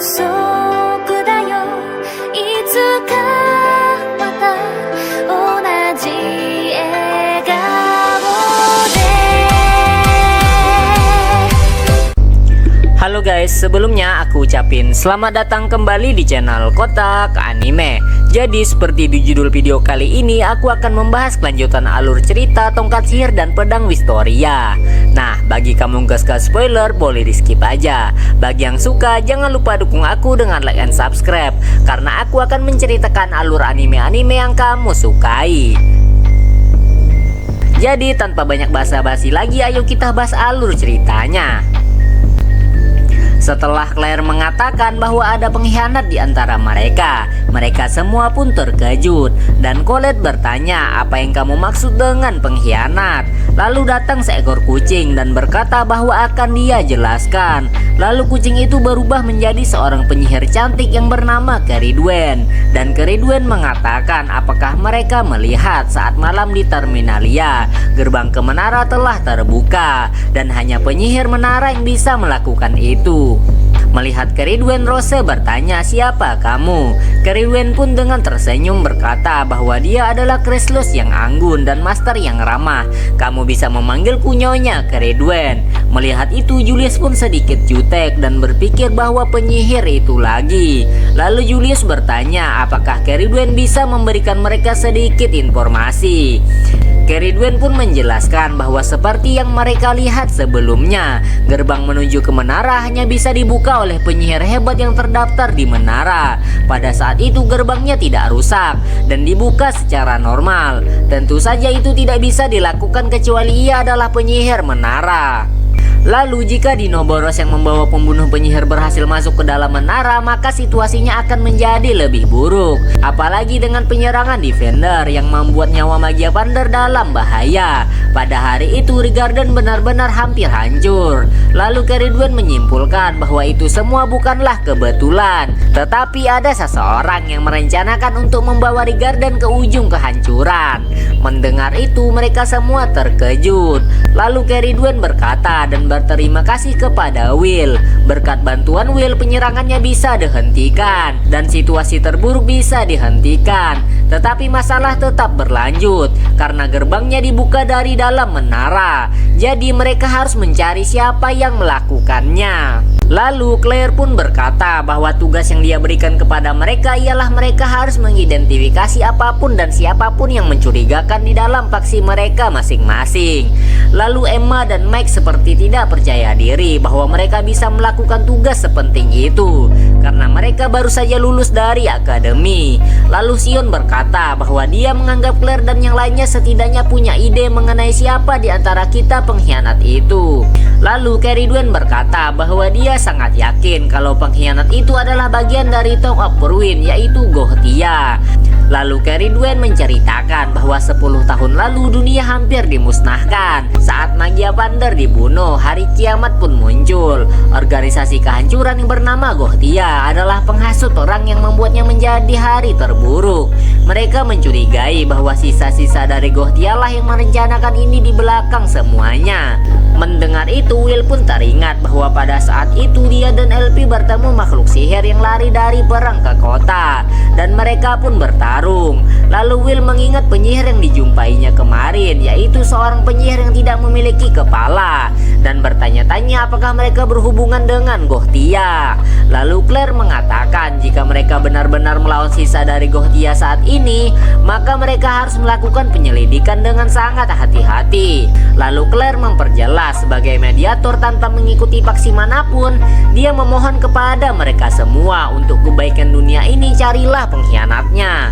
束だよいつかまた同じ笑顔で Halo guys, sebelumnya aku ucapin selamat datang kembali di channel Kotak Anime. Jadi seperti di judul video kali ini, aku akan membahas kelanjutan alur cerita Tongkat Sihir dan Pedang Wistoria. Nah, bagi kamu gak suka spoiler, boleh di skip aja. Bagi yang suka, jangan lupa dukung aku dengan like and subscribe, karena aku akan menceritakan alur anime-anime yang kamu sukai. Jadi tanpa banyak basa-basi lagi, ayo kita bahas alur ceritanya. Setelah Claire mengatakan bahwa ada pengkhianat di antara mereka, mereka semua pun terkejut. Dan Colette bertanya, apa yang kamu maksud dengan pengkhianat? Lalu datang seekor kucing dan berkata bahwa akan dia jelaskan. Lalu kucing itu berubah menjadi seorang penyihir cantik yang bernama Keridwen. Dan Keridwen mengatakan apakah mereka melihat saat malam di Terminalia, gerbang ke menara telah terbuka dan hanya penyihir menara yang bisa melakukan itu. Melihat Keridwen, Rose bertanya, siapa kamu? Keridwen pun dengan tersenyum berkata bahwa dia adalah Kreslus yang anggun dan master yang ramah. Kamu bisa memanggilku Nyonya Keridwen. Melihat itu, Julius pun sedikit jutek dan berpikir bahwa penyihir itu lagi. Lalu Julius bertanya apakah Keridwen bisa memberikan mereka sedikit informasi. Keridwen pun menjelaskan bahwa seperti yang mereka lihat sebelumnya, gerbang menuju ke menara hanya bisa dibuka oleh penyihir hebat yang terdaftar di menara. Pada saat itu gerbangnya tidak rusak dan dibuka secara normal. Tentu saja itu tidak bisa dilakukan kecuali ia adalah penyihir menara. Lalu jika Dino Boros yang membawa pembunuh penyihir berhasil masuk ke dalam menara, maka situasinya akan menjadi lebih buruk. Apalagi dengan penyerangan Defender yang membuat nyawa Magia Pander dalam bahaya. Pada hari itu Rigarden benar-benar hampir hancur. Lalu Keridwen menyimpulkan bahwa itu semua bukanlah kebetulan, tetapi ada seseorang yang merencanakan untuk membawa Rigarden ke ujung kehancuran. Mendengar itu mereka semua terkejut. Lalu Keridwen berkata dan berterima kasih kepada Will. Berkat bantuan Will, penyerangannya bisa dihentikan dan situasi terburuk bisa dihentikan. Tetapi masalah tetap berlanjut karena gerbangnya dibuka dari dalam menara. Jadi mereka harus mencari siapa yang melakukannya. Lalu Claire pun berkata bahwa tugas yang dia berikan kepada mereka ialah mereka harus mengidentifikasi apapun dan siapapun yang mencurigakan di dalam faksi mereka masing-masing. Lalu Emma dan Mike seperti tidak percaya diri bahwa mereka bisa melakukan tugas sepenting itu karena mereka baru saja lulus dari akademi. Lalu Sion berkata bahwa dia menganggap Claire dan yang lainnya setidaknya punya ide mengenai siapa di antara kita pengkhianat itu. Lalu Keridwen berkata bahwa dia sangat yakin kalau pengkhianat itu adalah bagian dari Tong of Purwin, yaitu Gohtia. Lalu Keridwen menceritakan bahwa 10 tahun lalu dunia hampir dimusnahkan. Saat Magia Pander dibunuh, hari kiamat pun muncul. Organisasi kehancuran yang bernama Gohtia adalah penghasut orang yang membuatnya menjadi hari terburuk. Mereka mencurigai bahwa sisa-sisa dari Gohtia lah yang merencanakan ini di belakang semuanya. Mendengar itu, Will pun teringat bahwa pada saat itu dia dan LP bertemu makhluk sihir yang lari dari perang ke kota dan mereka pun bertarung. Lalu Will mengingat penyihir yang dijumpainya kemarin, yaitu seorang penyihir yang tidak memiliki kepala, dan bertanya-tanya apakah mereka berhubungan dengan Gohtia. Lalu Claire mengatakan jika mereka benar-benar melawan sisa dari Gohtia saat ini, maka mereka harus melakukan penyelidikan dengan sangat hati-hati. Lalu Claire memperjelas sebagai mediator tanpa mengikuti faksi manapun, dia memohon kepada mereka semua untuk kebaikan dunia ini, carilah pengkhianatnya.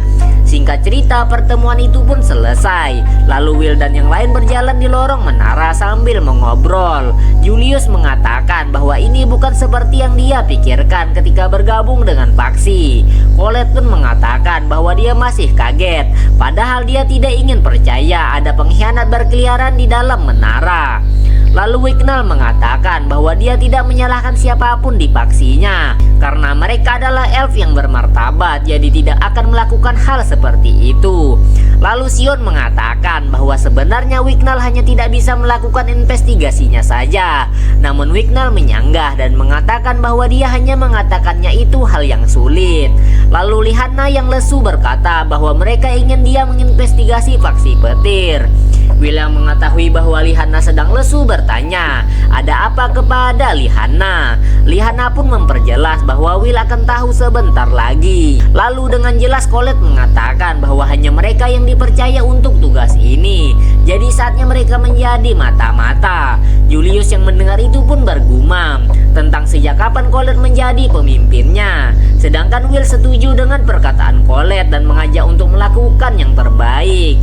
Singkat cerita, pertemuan itu pun selesai. Lalu Will dan yang lain berjalan di lorong menara sambil mengobrol. Julius mengatakan bahwa ini bukan seperti yang dia pikirkan ketika bergabung dengan faksi. Colette pun mengatakan bahwa dia masih kaget, padahal dia tidak ingin percaya ada pengkhianat berkeliaran di dalam menara. Lalu Wignall mengatakan bahwa dia tidak menyalahkan siapapun di faksinya karena mereka adalah elf yang bermartabat, jadi tidak akan melakukan hal seperti seperti itu. Lalu Sion mengatakan bahwa sebenarnya Wignall hanya tidak bisa melakukan investigasinya saja. Namun Wignall menyanggah dan mengatakan bahwa dia hanya mengatakannya itu hal yang sulit. Lalu Lihanna yang lesu berkata bahwa mereka ingin dia menginvestigasi faksi petir. Will yang mengetahui bahwa Lihanna sedang lesu bertanya, "Ada apa kepada Lihanna?" Lihanna pun memperjelas bahwa Will akan tahu sebentar lagi. Lalu dengan jelas Colette mengatakan bahwa hanya mereka yang dipercaya untuk tugas ini. Jadi saatnya mereka menjadi mata-mata. Julius yang mendengar itu pun bergumam tentang sejak kapan Colette menjadi pemimpinnya. Sedangkan Will setuju dengan perkataan Colette dan mengajak untuk melakukan yang terbaik.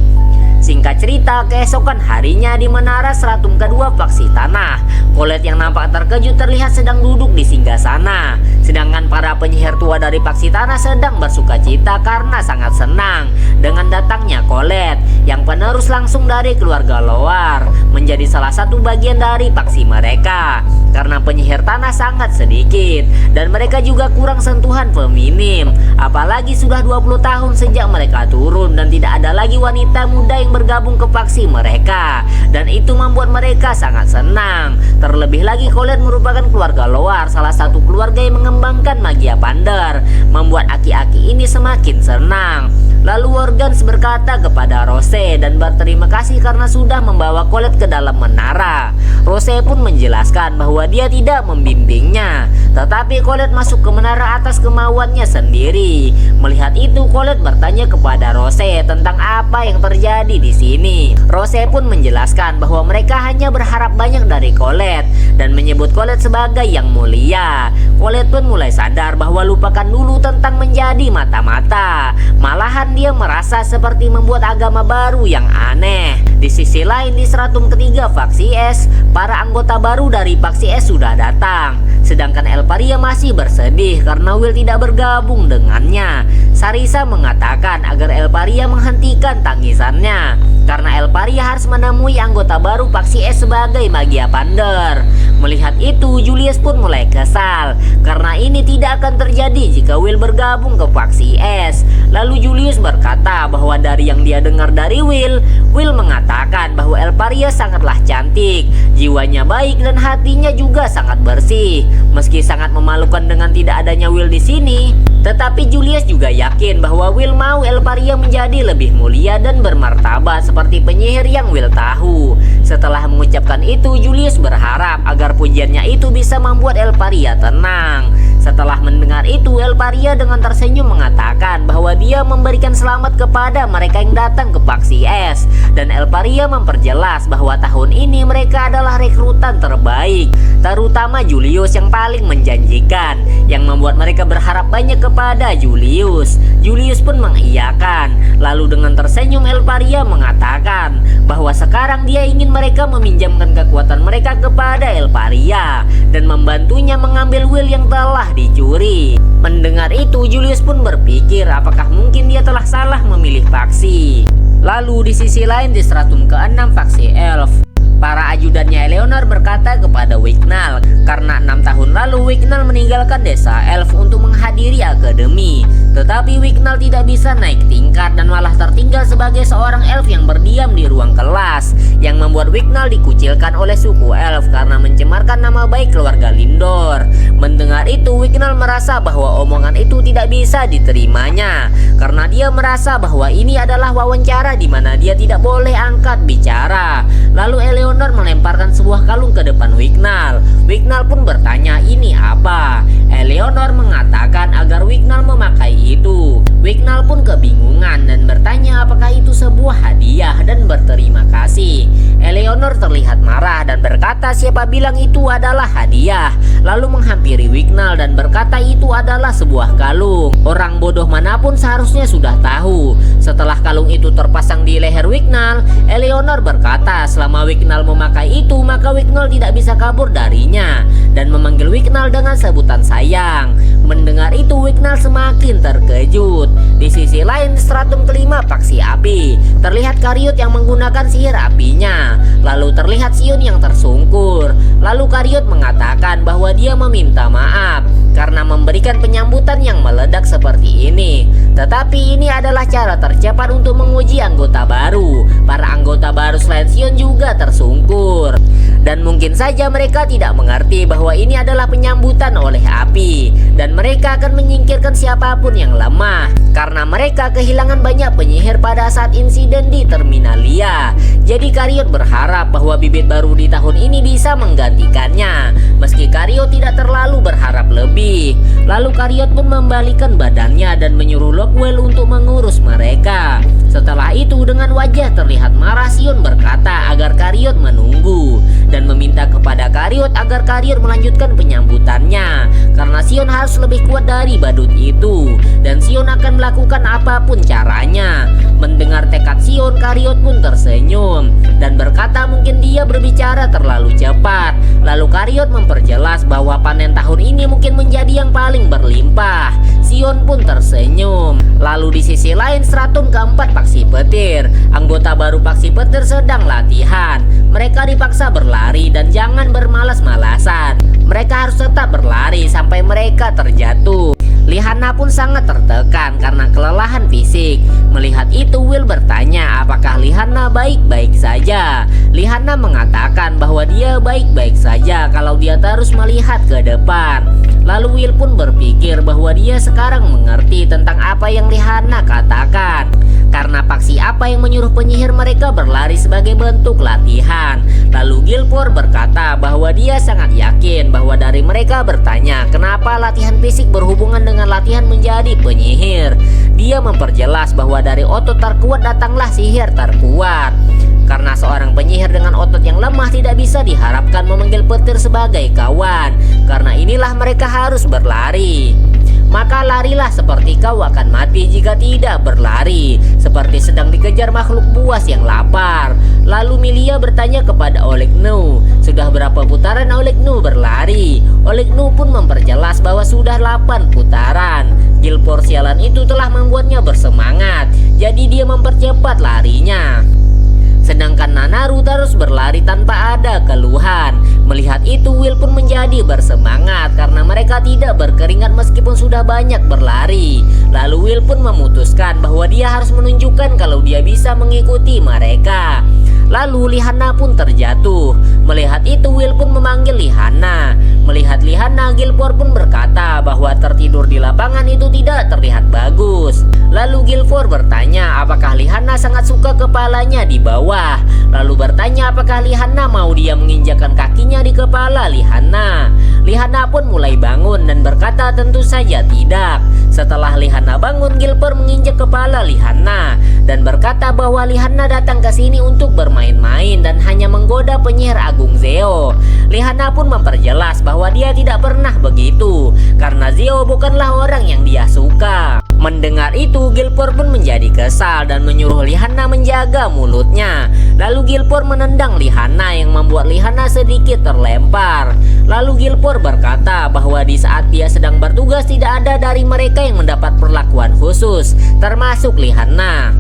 Singkat cerita, keesokan harinya di menara stratum kedua faksi tanah, Colette yang nampak terkejut terlihat sedang duduk di singgasana. Sedangkan para penyihir tua dari faksi tanah sedang bersukacita karena sangat senang dengan datangnya Colette yang penerus langsung dari keluarga Loar menjadi salah satu bagian dari faksi mereka. Karena penyihir tanah sangat sedikit dan mereka juga kurang sentuhan feminim. Apalagi sudah 20 tahun sejak mereka turun dan tidak ada lagi wanita muda yang bergabung ke faksi mereka. Dan itu membuat mereka sangat senang. Terlebih lagi Colette merupakan keluarga Loar, salah satu keluarga yang mengembangkan magia Pander, membuat aki-aki ini semakin senang. Lalu Organs berkata kepada Rose dan berterima kasih karena sudah membawa Colette ke dalam menara. Rose pun menjelaskan bahwa dia tidak membimbingnya, tetapi Colette masuk ke menara atas kemauannya sendiri. Melihat itu, Colette bertanya kepada Rose tentang apa yang terjadi di sini. Rose pun menjelaskan bahwa mereka hanya berharap banyak dari Colette dan menyebut Colette sebagai yang mulia. Colette pun mulai sadar bahwa lupakan dulu tentang menjadi mata-mata. Malahan dia merasa seperti membuat agama baru yang aneh. Di sisi lain, di stratum ketiga faksi S, para anggota baru dari faksi S sudah datang. Sedangkan Elparia masih bersedih karena Will tidak bergabung dengannya. Sarisa mengatakan agar Elparia menghentikan tangisannya karena Elparia harus menemui anggota baru faksi S sebagai magia Pander. Melihat itu, Julius pun mulai kesal karena ini tidak akan terjadi jika Will bergabung ke faksi S. Lalu Julius berkata bahwa dari yang dia dengar dari Will mengatakan bahwa Elparia sangatlah cantik, jiwanya baik dan hatinya juga sangat bersih. Meski sangat memalukan dengan tidak adanya Will di sini, tetapi Julius juga yakin bahwa Will mau Elparia menjadi lebih mulia dan bermartabat seperti penyihir yang Will tahu. Setelah mengucapkan itu, Julius berharap agar pujiannya itu bisa membuat Elparia tenang. Setelah mendengar itu, Elparia dengan tersenyum mengatakan bahwa dia memberikan selamat kepada mereka yang datang ke faksi S. Dan Elparia memperjelas bahwa tahun ini mereka adalah rekrutan terbaik, terutama Julius yang paling menjanjikan, yang membuat mereka berharap banyak kepada Julius. Julius pun mengiyakan. Lalu dengan tersenyum Elparia mengatakan bahwa sekarang dia ingin mereka meminjamkan kekuatan mereka kepada Elparia dan membantunya mengambil Will yang telah dicuri. Mendengar itu, Julius pun berpikir apakah mungkin dia telah salah memilih faksi. Lalu di sisi lain di stratum ke-6 faksi Elf, para ajudannya Eleanor berkata kepada Wignall karena 6 tahun lalu Wignall meninggalkan desa Elf untuk menghadiri akademi. Tetapi Wignall tidak bisa naik tingkat dan malah tertinggal sebagai seorang elf yang berdiam di ruang kelas, yang membuat Wignall dikucilkan oleh suku elf karena mencemarkan nama baik keluarga Lindor. Mendengar itu, Wignall merasa bahwa omongan itu tidak bisa diterimanya karena dia merasa bahwa ini adalah wawancara di mana dia tidak boleh angkat bicara. Lalu Eleanor melemparkan sebuah kalung ke depan Wignall. Wignall pun bertanya, "Ini apa?" Eleanor mengatakan agar Wignall memakai itu. Wignall pun kebingungan dan bertanya apakah itu sebuah hadiah dan berterima kasih. Eleanor terlihat marah dan berkata siapa bilang itu adalah hadiah. Lalu menghampiri Wignall dan berkata itu adalah sebuah kalung. Orang bodoh manapun seharusnya sudah tahu. Setelah kalung itu terpasang di leher Wignall, Eleanor berkata selama Wignall memakai itu maka Wignall tidak bisa kabur darinya dan memanggil Wignall dengan sebutan sayang. Mendengar itu, Wignall semakin terkejut. Di sisi lain, di stratum kelima faksi api, terlihat Kariot yang menggunakan sihir apinya. Lalu terlihat Sion yang tersungkur. Lalu Kariot mengatakan bahwa dia meminta maaf karena memberikan penyambutan yang meledak seperti ini. Tetapi ini adalah cara tercepat untuk menguji anggota baru. Para anggota baru selain Sion juga tersungkur. Dan mungkin saja mereka tidak mengerti bahwa ini adalah penyambutan oleh api. Dan mereka akan menyingkirkan siapapun yang lemah, karena mereka kehilangan banyak penyihir pada saat insiden di Terminalia. Jadi Karyot berharap bahwa bibit baru di tahun ini bisa menggantikannya, meski Karyot tidak terlalu berharap lebih. Lalu Karyot pun membalikan badannya dan menyuruh Lockwell untuk mengurus mereka. Setelah itu dengan wajah terlihat marah, Sion berkata agar Karyot menunggu dan meminta kepada Karyot agar Karyot melanjutkan penyambutannya, karena Sion harus lebih kuat dari badut itu dan Sion akan melakukan apapun caranya. Mendengar tekad Sion, Karyot pun tersenyum dan berkata mungkin dia berbicara terlalu cepat. Lalu Karyot memperjelas bahwa panen tahun ini mungkin menjadi yang paling berlimpah. Sion pun tersenyum. Lalu di sisi lain, stratum keempat Paksi Petir. Anggota baru Paksi Petir sedang latihan. Mereka dipaksa berlari dan jangan bermalas-malasan. Mereka harus tetap berlari sampai mereka terjatuh. Lihanna pun sangat tertekan karena kelelahan fisik. Melihat itu, Will bertanya apakah Lihanna baik-baik saja. Lihanna mengatakan bahwa dia baik-baik saja kalau dia terus melihat ke depan. Lalu Will pun berpikir bahwa dia sekarang mengerti tentang apa yang Lihanna katakan, karena paksi apa yang menyuruh penyihir mereka berlari sebagai bentuk latihan. Lalu Gilford berkata bahwa dia sangat yakin bahwa dari mereka bertanya kenapa latihan fisik berhubungan dengan latihan menjadi penyihir. Dia memperjelas bahwa dari otot terkuat datanglah sihir terkuat. Karena seorang penyihir dengan otot yang lemah tidak bisa diharapkan memanggil petir sebagai kawan. Karena inilah mereka harus berlari. Maka larilah seperti kau akan mati jika tidak berlari, seperti sedang dikejar makhluk buas yang lapar. Lalu Milia bertanya kepada Olegnu, sudah berapa putaran Olegnu berlari? Olegnu pun memperjelas bahwa sudah 8 putaran. Gilford sialan itu telah membuatnya bersemangat, jadi dia mempercepat larinya. Sedangkan Nanaru terus berlari tanpa ada keluhan. Melihat itu, Will pun menjadi bersemangat karena mereka tidak berkeringat meskipun sudah banyak berlari. Lalu Will pun memutuskan bahwa dia harus menunjukkan kalau dia bisa mengikuti mereka. Lalu Lihanna pun terjatuh. Melihat itu, Will pun memanggil Lihanna. Melihat Lihanna, Gilford pun berkata bahwa tertidur di lapangan itu tidak terlihat bagus. Lalu Gilford bertanya apakah Lihanna sangat suka kepalanya di bawah. Lalu bertanya apakah Lihanna mau dia menginjakkan kakinya di kepala Lihanna. Lihanna pun mulai bangun dan berkata tentu saja tidak. Setelah Lihanna bangun, Gilford menginjak kepala Lihanna dan berkata bahwa Lihanna datang ke sini untuk bermain-main dan hanya menggoda penyihir agung Zeo. Lihanna pun memperjelas bahwa dia tidak pernah begitu karena Zeo bukanlah orang yang dia suka. Mendengar itu, Gilford pun menjadi kesal dan menyuruh Lihanna menjaga mulutnya. Lalu Gilford menendang Lihanna yang membuat Lihanna sedikit terlempar. Lalu Gilford berkata bahwa di saat dia sedang bertugas tidak ada dari mereka yang mendapat perlakuan khusus, termasuk Lihanna.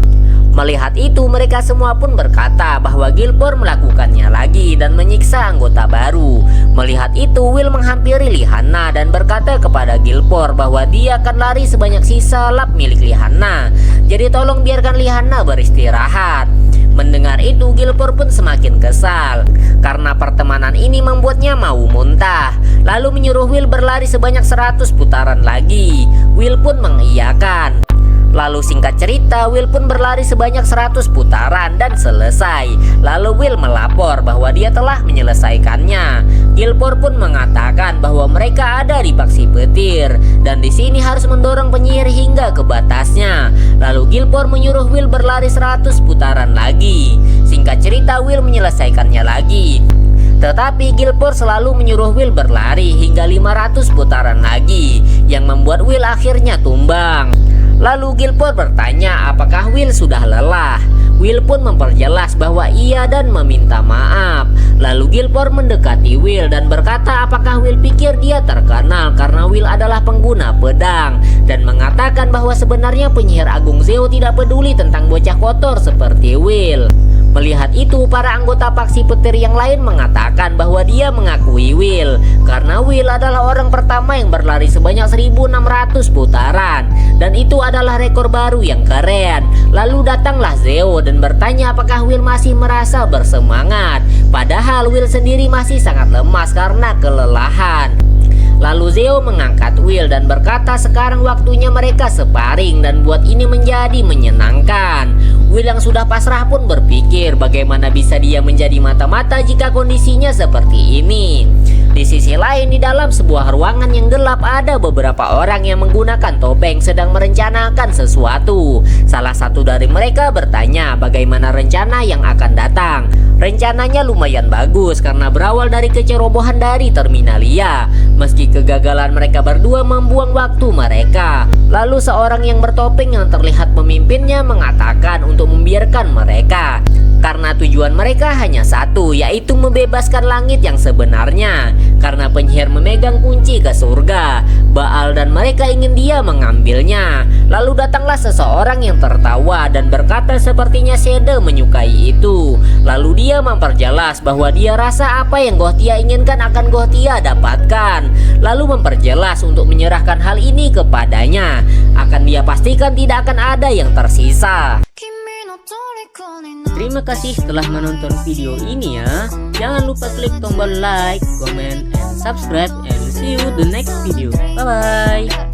Melihat itu, mereka semua pun berkata bahwa Gilford melakukannya lagi dan menyiksa anggota baru. Melihat itu, Will menghampiri Lihanna dan berkata kepada Gilford bahwa dia akan lari sebanyak sisa lap milik Lihanna. Jadi tolong biarkan Lihanna beristirahat. Mendengar itu, Gilford pun semakin kesal karena pertemanan ini membuatnya mau muntah. Lalu menyuruh Will berlari sebanyak 100 putaran lagi. Will pun mengiyakan. Lalu singkat cerita, Will pun berlari sebanyak 100 putaran dan selesai. Lalu Will melapor bahwa dia telah menyelesaikannya. Gilford pun mengatakan bahwa mereka ada di Paksi Petir dan di sini harus mendorong penyihir hingga ke batasnya. Lalu Gilford menyuruh Will berlari 100 putaran lagi. Singkat cerita, Will menyelesaikannya lagi. Tetapi Gilford selalu menyuruh Will berlari hingga 500 putaran lagi, yang membuat Will akhirnya tumbang. Lalu Gilford bertanya apakah Will sudah lelah. Will pun memperjelas bahwa iya dan meminta maaf. Lalu Gilford mendekati Will dan berkata apakah Will pikir dia terkenal karena Will adalah pengguna pedang, dan mengatakan bahwa sebenarnya penyihir agung Zeo tidak peduli tentang bocah kotor seperti Will. Melihat itu, para anggota paksi petir yang lain mengatakan bahwa dia mengakui Will, karena Will adalah orang pertama yang berlari sebanyak 1600 putaran, dan itu adalah rekor baru yang keren. Lalu datanglah Zeo dan bertanya apakah Will masih merasa bersemangat, padahal Will sendiri masih sangat lemas karena kelelahan. Lalu Zeo mengangkat Will dan berkata sekarang waktunya mereka sparring dan buat ini menjadi menyenangkan. Will yang sudah pasrah pun berpikir bagaimana bisa dia menjadi mata-mata jika kondisinya seperti ini. Di sisi lain, di dalam sebuah ruangan yang gelap ada beberapa orang yang menggunakan topeng sedang merencanakan sesuatu. Salah satu dari mereka bertanya bagaimana rencana yang akan datang. Rencananya lumayan bagus karena berawal dari kecerobohan dari Terminalia. Meski kegagalan mereka berdua membuang waktu mereka. Lalu seorang yang bertopeng yang terlihat pemimpinnya mengatakan untuk membiarkan mereka, karena tujuan mereka hanya satu, yaitu membebaskan langit yang sebenarnya. Karena penyihir memegang kunci ke surga, Baal dan mereka ingin dia mengambilnya. Lalu datanglah seseorang yang tertawa dan berkata sepertinya Shade menyukai itu. Lalu dia memperjelas bahwa dia rasa apa yang Gothia inginkan akan Gothia dapatkan. Lalu memperjelas untuk menyerahkan hal ini kepadanya. Akan dia pastikan tidak akan ada yang tersisa. Terima kasih telah menonton video ini ya. Jangan lupa klik tombol like, comment, and subscribe, and see you the next video. Bye bye.